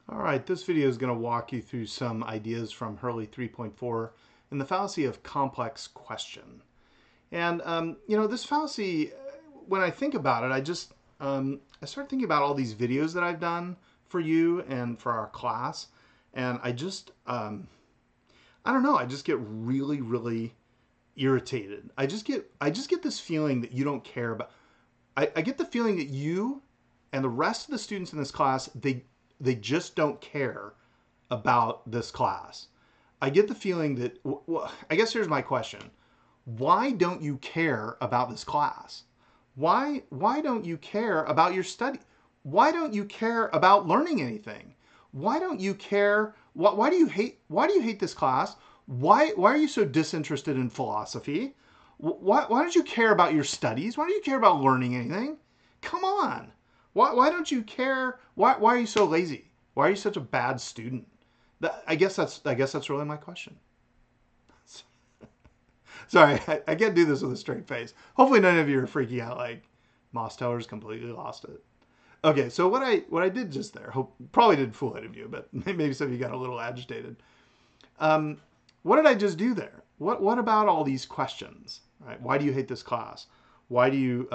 All right, this video is going to walk you through some ideas from Hurley 3.4 in the fallacy of complex question. And, this fallacy, when I think about it, I start thinking about all these videos that I've done for you and for our class. And I don't know, I just get really, really irritated. I just get this feeling that you don't care about. I get the feeling that you and the rest of the students in this class, they just don't care about this class. I get the feeling that, well, I guess here's my question. Why don't you care about this class? Why don't you care about your study? Why don't you care about learning anything? Why don't you care? Why do you hate this class? Why are you so disinterested in philosophy? Why don't you care about your studies? Why don't you care about learning anything? Come on. Why don't you care? Why are you so lazy? Why are you such a bad student? I guess that's really my question. Sorry, I can't do this with a straight face. Hopefully none of you are freaking out like Moss Teller's completely lost it. Okay, so what I did just there, probably didn't fool any of you, but maybe some of you got a little agitated. What did I just do there? What about all these questions? Right? Why do you hate this class? Why are you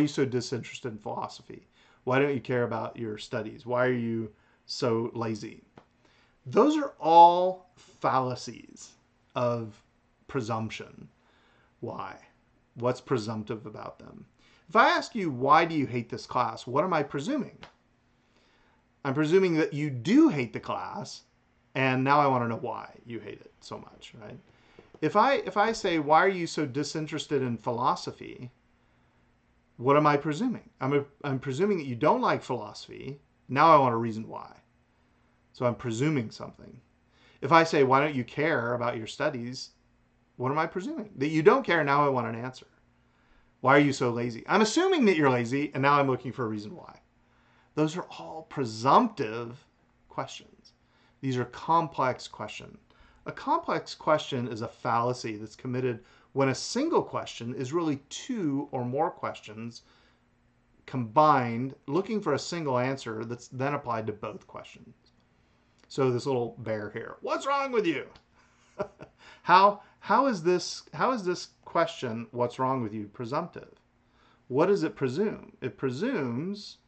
so disinterested in philosophy? Why don't you care about your studies? Why are you so lazy? Those are all fallacies of presumption. Why? What's presumptive about them? If I ask you, why do you hate this class? What am I presuming? I'm presuming that you do hate the class, and now I want to know why you hate it so much, right? If I say, why are you so disinterested in philosophy? What am I presuming? I'm presuming that you don't like philosophy. Now I want a reason why. So I'm presuming something. If I say, why don't you care about your studies? What am I presuming? That you don't care. Now I want an answer. Why are you so lazy? I'm assuming that you're lazy, and now I'm looking for a reason why. Those are all presumptive questions. These are complex questions. A complex question is a fallacy that's committed when a single question is really two or more questions combined, looking for a single answer that's then applied to both questions. So this little bear here, what's wrong with you? How is this question, what's wrong with you, presumptive? What does it presume? It presumes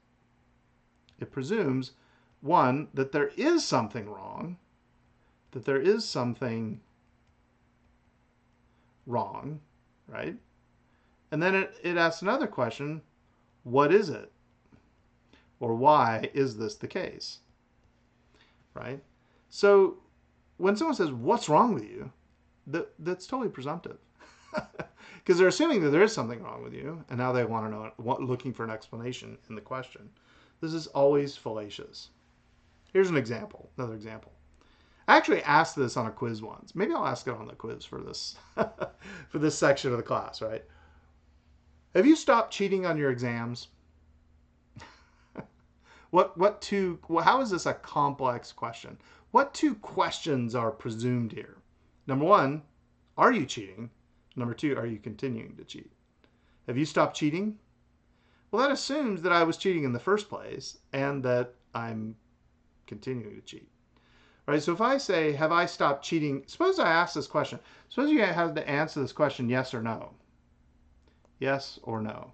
one, that there is something wrong, right? And then it asks another question, what is it? Or why is this the case? Right? So when someone says, what's wrong with you? That's totally presumptive. Because they're assuming that there is something wrong with you, and now they want to know, looking for an explanation in the question. This is always fallacious. Here's an example, another example. I actually asked this on a quiz once. Maybe I'll ask it on the quiz for this for this section of the class, right? Have you stopped cheating on your exams? How is this a complex question? What two questions are presumed here? Number one, are you cheating? Number two, are you continuing to cheat? Have you stopped cheating? Well, that assumes that I was cheating in the first place and that I'm continuing to cheat. Right? So if I say, have I stopped cheating? Suppose I ask this question. Suppose you have to answer this question yes or no. Yes or no.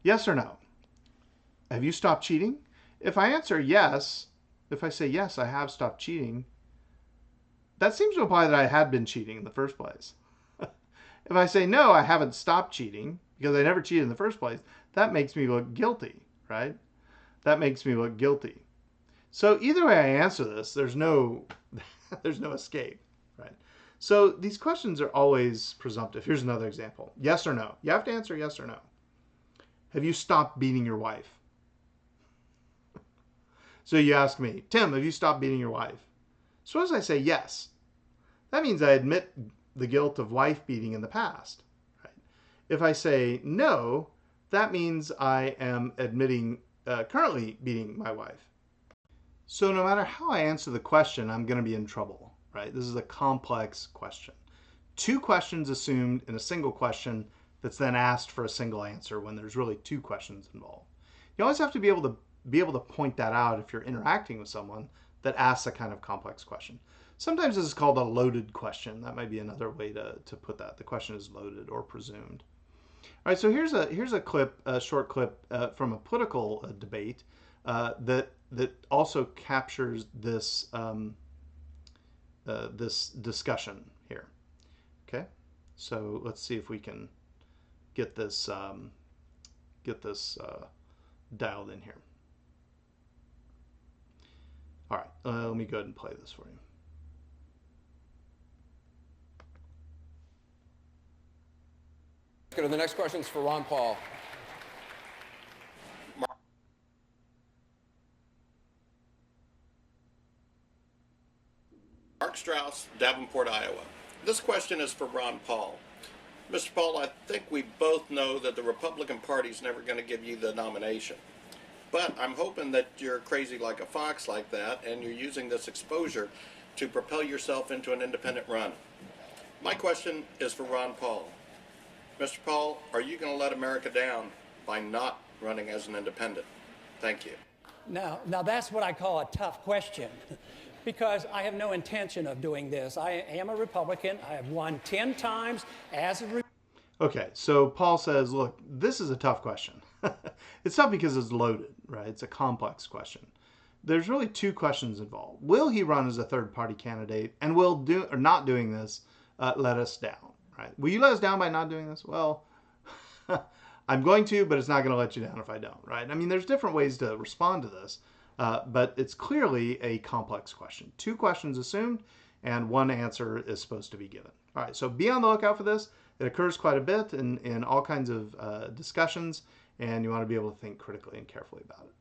Yes or no. Have you stopped cheating? If I answer yes, if I say yes, I have stopped cheating, that seems to imply that I had been cheating in the first place. If I say no, I haven't stopped cheating because I never cheated in the first place, that makes me look guilty, right? That makes me look guilty. So either way I answer this, there's no escape, right? So these questions are always presumptive. Here's another example. Yes or no. You have to answer yes or no. Have you stopped beating your wife? So you ask me, Tim, have you stopped beating your wife? Suppose I say yes. That means I admit the guilt of wife beating in the past. Right? If I say no, that means I am admitting currently beating my wife. So no matter how I answer the question, I'm going to be in trouble. Right? This is a complex question. Two questions assumed in a single question that's then asked for a single answer when there's really two questions involved. You always have to be able to be able to point that out if you're interacting with someone that asks a kind of complex question. Sometimes this is called a loaded question. That might be another way to put that. The question is loaded or presumed. All right, so here's a clip, a short clip from a political debate that also captures this this discussion here. Okay, so let's see if we can get this dialed in here. All right, let me go ahead and play this for you. The next question is for Ron Paul. Mark Strauss, Davenport, Iowa. This question is for Ron Paul. Mr. Paul, I think we both know that the Republican Party is never going to give you the nomination. But I'm hoping that you're crazy like a fox like that, and you're using this exposure to propel yourself into an independent run. My question is for Ron Paul. Mr. Paul, are you going to let America down by not running as an independent? Thank you. Now that's what I call a tough question, because I have no intention of doing this. I am a Republican. I have won 10 times as a Republican. Okay, so Paul says, look, this is a tough question. It's tough because it's loaded, right? It's a complex question. There's really two questions involved. Will he run as a third-party candidate, and will not doing this let us down, right? Will you let us down by not doing this? Well, I'm going to, but it's not going to let you down if I don't, right? I mean, there's different ways to respond to this, but it's clearly a complex question. Two questions assumed, and one answer is supposed to be given. All right, so be on the lookout for this. It occurs quite a bit in all kinds of discussions, and you want to be able to think critically and carefully about it.